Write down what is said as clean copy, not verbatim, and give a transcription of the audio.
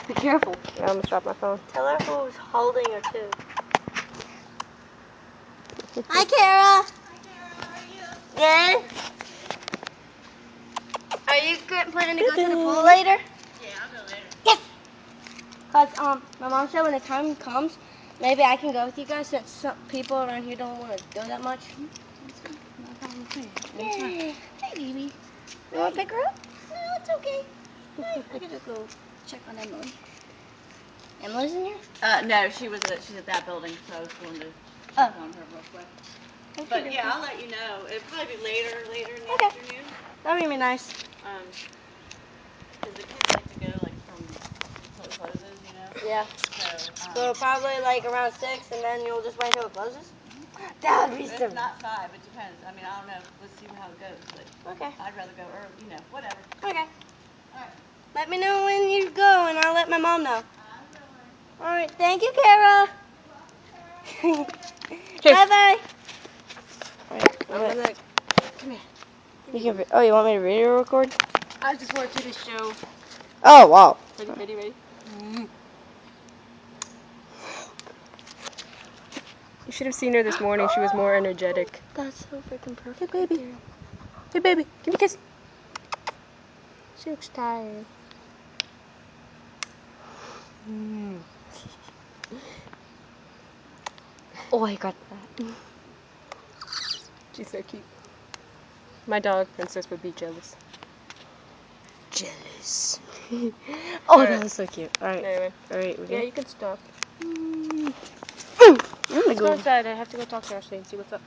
Be careful. Yeah, I almost dropped my phone. Tell her who's holding her too. Hi, Kara. Good. Are you planning to go to the pool later? Yeah, I'll go later. Yes. Cause my mom said when the time comes, maybe I can go with you guys since some people around here don't want to go that much. Yay. Hey, baby. You want to pick her up? No, it's okay. I gotta go check on Emily. Emily's in here? No, she's at that building, so I was going to check on her real quick. But yeah, I'll let you know. It'll probably be later in the afternoon. That would be nice. Because the kids like to go like from until it closes, you know. Yeah. So probably like around 6, and then you'll just wait till it closes. That would be so. It's not 5. It depends. I mean, I don't know. Let's see how it goes. But Okay. I'd rather go early. You know, whatever. Okay. All right. Let me know when you go, and I'll let my mom know. All right. Thank you, Kara. Bye bye. Come here. You can. Oh, you want me to video record? I just want you to show. Oh wow. Ready? You should have seen her this morning. She was more energetic. That's so freaking perfect. Hey, baby. Hey, baby. Give me a kiss. She looks tired. Oh, I got that. She's so cute. My dog, Princess, would be jealous. Jealous. All Oh, right. that was so cute. All right. Anyway. All right. Yeah, you can stop. I'm gonna Let's go go. inside. I have to go talk to Ashley and see what's up.